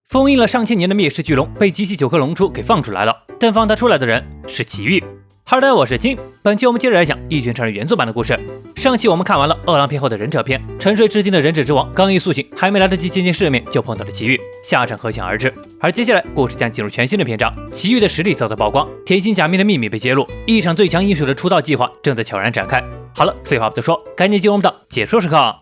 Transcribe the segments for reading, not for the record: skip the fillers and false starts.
封印了上千年的灭世巨龙被集齐9颗龙珠给放出来了，但放它出来的人是祁煜。哈喽，我是金，本期我们接着来讲《一拳超人》原作版的故事。上期我们看完了饿狼篇后的忍者篇，沉睡至今的忍者之王刚一苏醒，还没来得及见世面，就碰到了祁煜，下场可想而知。而接下来故事将进入全新的篇章，祁煜的实力遭到曝光，甜心假面的秘密被揭露，一场最强英雄的出道计划正在悄然展开。好了，废话不多说，赶紧进入我们的解说时刻。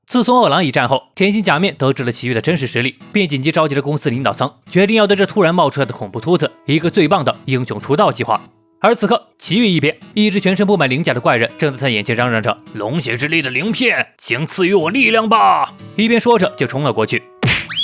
自从饿狼一战后，甜心假面得知了祁煜的真实实力，便紧急召集了公司领导层，决定要对这突然冒出来的恐怖秃子一个最棒的英雄出道计划。而此刻，祁煜一边，一只全身布满鳞甲的怪人正在他眼前嚷嚷着：“龙血之力的鳞片，请赐予我力量吧！”一边说着就冲了过去，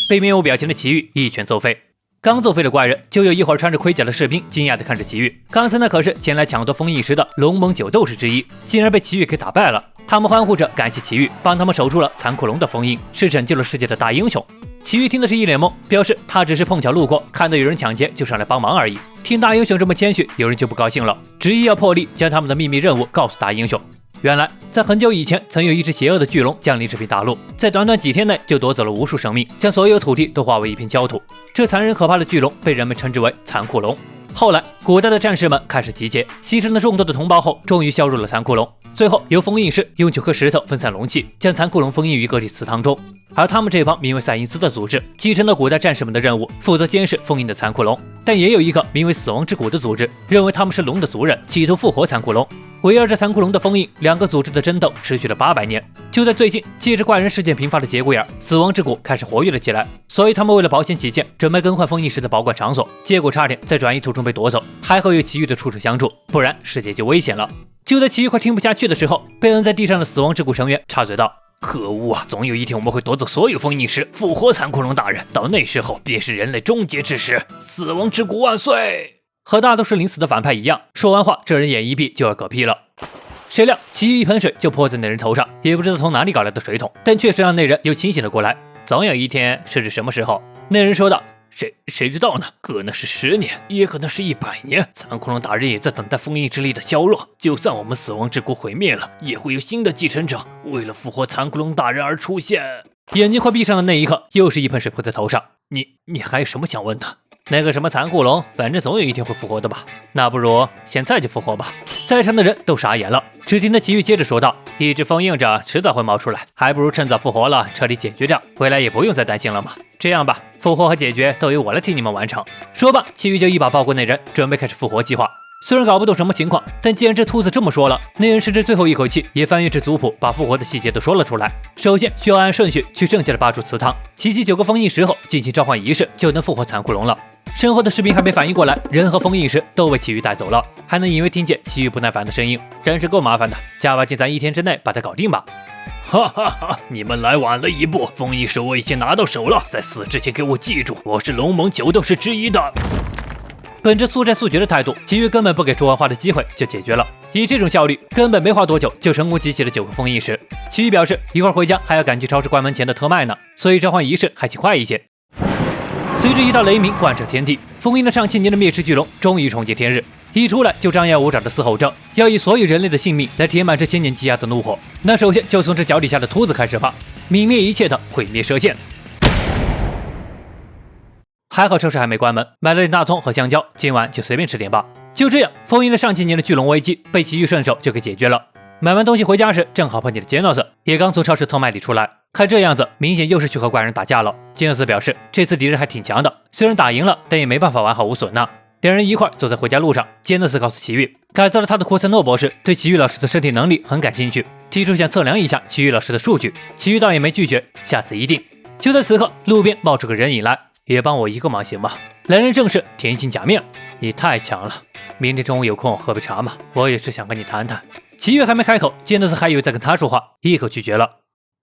被面无表情的祁煜一拳揍飞。刚揍飞的怪人，就有一会儿穿着盔甲的士兵惊讶地看着祁煜，刚才那可是前来抢夺封印石的龙盟9斗士之一，竟然被祁煜给打败了。他们欢呼着感谢祁煜帮他们守住了残酷龙的封印，是拯救了世界的大英雄。祁煜听的是一脸懵，表示他只是碰巧路过，看到有人抢劫就上来帮忙而已。听大英雄这么谦虚，有人就不高兴了，执意要破例将他们的秘密任务告诉大英雄。原来在很久以前，曾有一只邪恶的巨龙降临这片大陆，在短短几天内就夺走了无数生命，将所有土地都化为一片焦土。这残忍可怕的巨龙被人们称之为残酷龙。后来古代的战士们开始集结，牺牲了众多的同胞后，终于削弱了残酷龙。最后由封印师用9颗石头分散龙气，将残酷龙封印于各地祠堂中。而他们这帮名为赛因斯的组织继承了古代战士们的任务，负责监视封印的残酷龙。但也有一个名为死亡之谷的组织，认为他们是龙的族人，企图复活残酷龙。围绕着残酷龙的封印，两个组织的争斗持续了800年。就在最近，借着怪人事件频发的节骨眼，死亡之谷开始活跃了起来，所以他们为了保险起见，准备更换封印时的保管场所，结果差点在转移途中被夺走，还好有祁煜的出手相助，不然世界就危险了。就在祁煜快听不下去的时候，被摁在地上的死亡之谷成员插嘴道：“可恶啊！总有一天我们会夺走所有封印石，复活残酷龙大人，到那时候便是人类终结之时！死亡之谷万岁！”和大多数临死的反派一样，说完话，这人眼一闭就要嗝屁了。谁料祁煜一盆水就泼在那人头上，也不知道从哪里搞来的水桶，但确实让那人又清醒了过来。总有一天，是指什么时候？那人说道：“谁知道呢？可能是10年，也可能是100年。残酷龙大人也在等待封印之力的削弱。就算我们死亡之谷毁灭了，也会有新的继承者为了复活残酷龙大人而出现。”眼睛快闭上的那一刻，又是一盆水泼在头上。你还有什么想问的？那个什么残酷龙，反正总有一天会复活的吧？那不如现在就复活吧。在场的人都傻眼了。只听得祁煜接着说道：“一直封印着，迟早会冒出来，还不如趁早复活了，彻底解决掉，回来也不用再担心了嘛。这样吧，复活和解决都由我来替你们完成。”说罢，祁煜就一把抱过那人，准备开始复活计划。虽然搞不懂什么情况，但既然这秃子这么说了，那人甚至最后一口气也翻阅着族谱，把复活的细节都说了出来。首先需要按顺序去剩下的8处祠堂，集齐9个封印石后进行召唤仪式，就能复活残酷龙了。身后的士兵还没反应过来，人和封印石都被祁煜带走了，还能隐约听见祁煜不耐烦的声音：“真是够麻烦的，加把劲咱1天之内把它搞定吧。”哈哈哈！你们来晚了一步，封印石我已经拿到手了，在死之前给我记住，我是龙盟9斗士之一的。本着速战速决的态度，祁煜根本不给说完话的机会就解决了。以这种效率，根本没花多久就成功集齐了9个封印石。祁煜表示一会儿回家还要赶去超市关门前的特卖呢，所以召唤仪式还请快一些。随着一道雷鸣贯彻天地，封印了上千年的灭世巨龙终于重见天日。一出来就张牙舞爪的嘶吼着，要以所有人类的性命来填满这千年积压的怒火。那首先就从这脚底下的秃子开始吧，泯灭一切的毁灭射线。还好超市还没关门，买了点大葱和香蕉，今晚就随便吃点吧。就这样，封印了上千年的巨龙危机被祁煜顺手就给解决了。买完东西回家时，正好碰见了杰诺斯，也刚从超市特卖里出来。看这样子，明显又是去和怪人打架了。杰诺斯表示，这次敌人还挺强的，虽然打赢了，但也没办法完好无损呢。两人一块走在回家路上，杰诺斯告诉祁煜，改造了他的库森诺博士对祁煜老师的身体能力很感兴趣，提出想测量一下祁煜老师的数据。祁煜倒也没拒绝，下次一定。就在此刻，路边冒出个人影来，也帮我一个忙行吗？来人正是甜心假面。你太强了，明天中午有空喝杯茶吗？我也是想跟你谈谈。祁煜还没开口，杰诺斯还以为在跟他说话，一口拒绝了。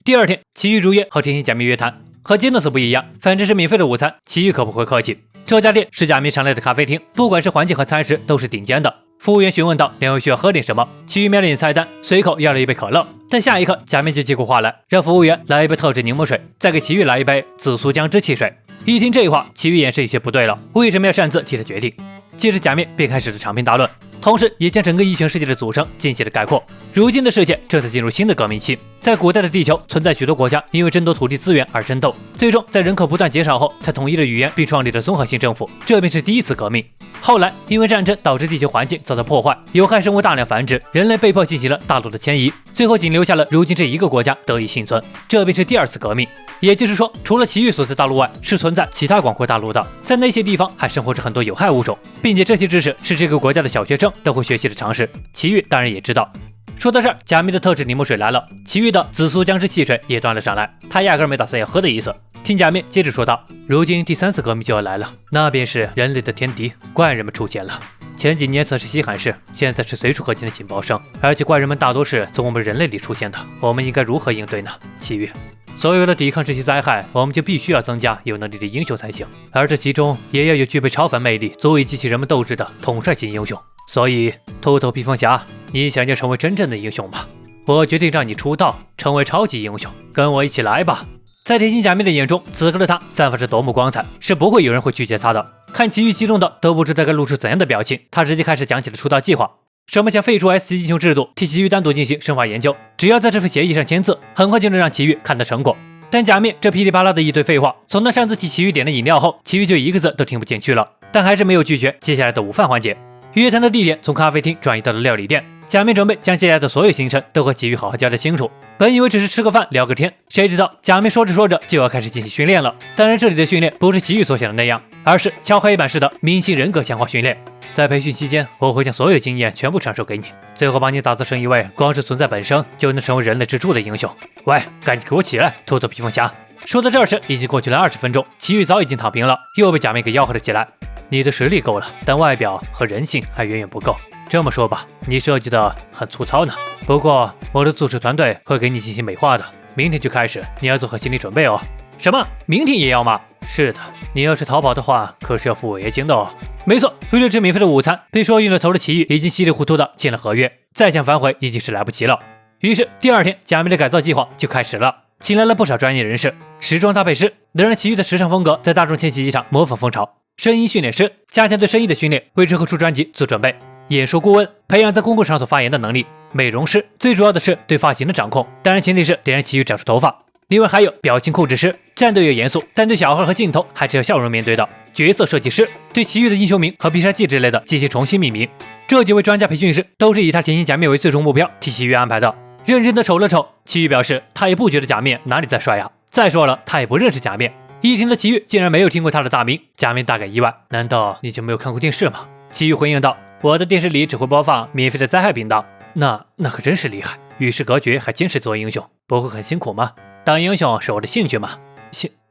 第二天，祁煜如约和甜心假面约谈。和杰诺斯不一样，反正是免费的午餐，祁煜可不会客气。这家店是假面常来的咖啡厅，不管是环境和餐食都是顶尖的。服务员询问道：“两位需要喝点什么？”祁煜瞄了眼菜单，随口要了一杯可乐。但下一刻，假面就接过话来，让服务员来一杯特制柠檬水，再给祁煜来一杯紫苏姜汁汽水。一听这话，祁煜眼神有些不对了，为什么要擅自替他决定？接着假面便开始了长篇大论。同时也将整个异形世界的组成精细的概括。如今的世界正在进入新的革命期，在古代的地球存在许多国家因为争夺土地资源而争斗，最终在人口不断减少后才统一了语言并创立了综合性政府，这便是第一次革命。后来因为战争导致地球环境遭到破坏，有害生物大量繁殖，人类被迫进行了大陆的迁移，最后仅留下了如今这一个国家得以幸存，这便是第二次革命。也就是说，除了奇遇所在大陆外，是存在其他广阔大陆的，在那些地方还生活着很多有害物种，并且这些知识是这个国家的小学生都会学习的常识。奇遇当然也知道。说到这儿，假面的特制柠檬水来了，奇遇的紫苏姜汁汽水也端了上来，他压根没打算要喝的意思。听假面接着说道：“如今第3次革命就要来了，那便是人类的天敌怪人们出现了。前几年曾是稀罕事，现在是随处可见的警报声，而且怪人们大多是从我们人类里出现的，我们应该如何应对呢？”奇遇，所有的抵抗这些灾害，我们就必须要增加有能力的英雄才行，而这其中也要有具备超凡魅力、足以激起人们斗志的统帅型英雄。所以，秃头披风侠，你想要成为真正的英雄吗？我决定让你出道，成为超级英雄，跟我一起来吧！在甜心假面的眼中，此刻的他散发着多么光彩，是不会有人会拒绝他的。看奇遇激动的都不知道该露出怎样的表情，他直接开始讲起了出道计划。什么想废除 S 级英雄制度，替奇遇单独进行生化研究，只要在这份协议上签字，很快就能让奇遇看到成果。但假面这噼里啪啦的一堆废话，从他擅自替奇遇点了饮料后，奇遇就一个字都听不进去了，但还是没有拒绝接下来的午饭环节。约谈的地点从咖啡厅转移到了料理店，假面准备将接下来的所有行程都和奇遇好好交代清楚。本以为只是吃个饭聊个天，谁知道假面说着说着就要开始进行训练了。当然这里的训练不是奇遇所想的那样，而是敲黑板式的明星人格强化训练。在培训期间，我会将所有经验全部传授给你，最后把你打造成一位光是存在本身就能成为人类支柱的英雄。喂，赶紧给我起来，秃头披风侠！说到这儿时，已经过去了20分钟，奇遇早已经躺平了，又被假面给吆喝了起来。你的实力够了，但外表和人性还远远不够。这么说吧，你设计的很粗糙呢。不过我的组织团队会给你进行美化的，明天就开始，你要做好心理准备哦。什么？明天也要吗？是的，你要是逃跑的话，可是要付违约金的哦。没错，为了吃免费的午餐，被说晕了头的奇遇已经稀里糊涂的签了合约，再想反悔已经是来不及了。于是第2天，假面的改造计划就开始了，请来了不少专业人士，时装搭配师能让奇遇的时尚风格在大众千禧机场模仿风潮，声音训练师加强对声音的训练，为之后出专辑做准备。演说顾问培养在公共场所发言的能力，美容师最主要的是对发型的掌控，当然前提是得让奇遇长出头发。另外还有表情控制师，战斗要严肃，但对小孩和镜头还是要笑容面对的。角色设计师对奇遇的英雄名和必杀技之类的进行重新命名。这几位专家培训师都是以他甜心假面为最终目标替奇遇安排的。认真的瞅了瞅，奇遇表示他也不觉得假面哪里在帅啊，再说了他也不认识假面。一听的奇遇竟然没有听过他的大名，假面大感意外，难道你就没有看过电视吗？奇遇回应道，我的电视里只会播放免费的灾害频道。那可真是厉害，与世隔绝还坚持做英雄，不会很辛苦吗？当英雄是我的兴趣吗？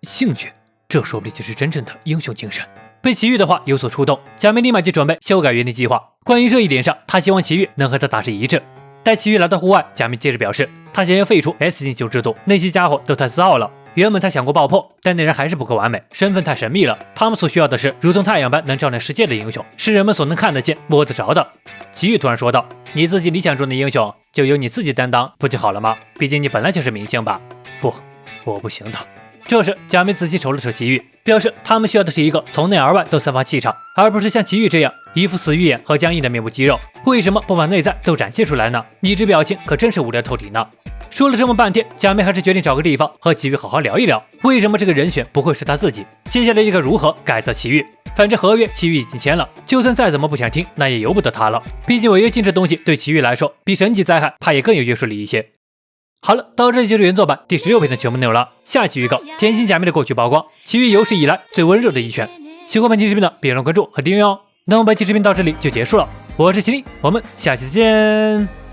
兴趣，这说不定就是真正的英雄精神。被奇遇的话有所触动，假面立马就准备修改原定计划。关于这一点上，他希望奇遇能和他达成一致。带奇遇来到户外，假面接着表示，他想要废除 S 级英雄制度，那些家伙都太自傲了。原本他想过爆破，但那人还是不够完美，身份太神秘了。他们所需要的是如同太阳般能照亮世界的英雄，是人们所能看得见、摸得着的。奇遇突然说道：“你自己理想中的英雄，就由你自己担当，不就好了吗？毕竟你本来就是明星吧？”不，我不行的。这时，假面仔细瞅了瞅奇遇，表示他们需要的是一个从内而外都散发气场，而不是像奇遇这样一副死鱼眼和僵硬的面部肌肉。为什么不把内在都展现出来呢？你这表情可真是无聊透顶呢。说了这么半天，假面还是决定找个地方和奇遇好好聊一聊，为什么这个人选不会是他自己？接下来应该如何改造奇遇？反正合约奇遇已经签了，就算再怎么不想听，那也由不得他了。毕竟违约金这东西对奇遇来说，比神级灾害怕也更有约束力一些。好了，到这里就是原作版第16篇的全部内容了。下期预告：甜心假面的过去曝光，奇遇有史以来最温柔的一拳。喜欢本期视频的，别忘了关注和订阅哦。那么本期视频到这里就结束了，我是麒麟，我们下期再见。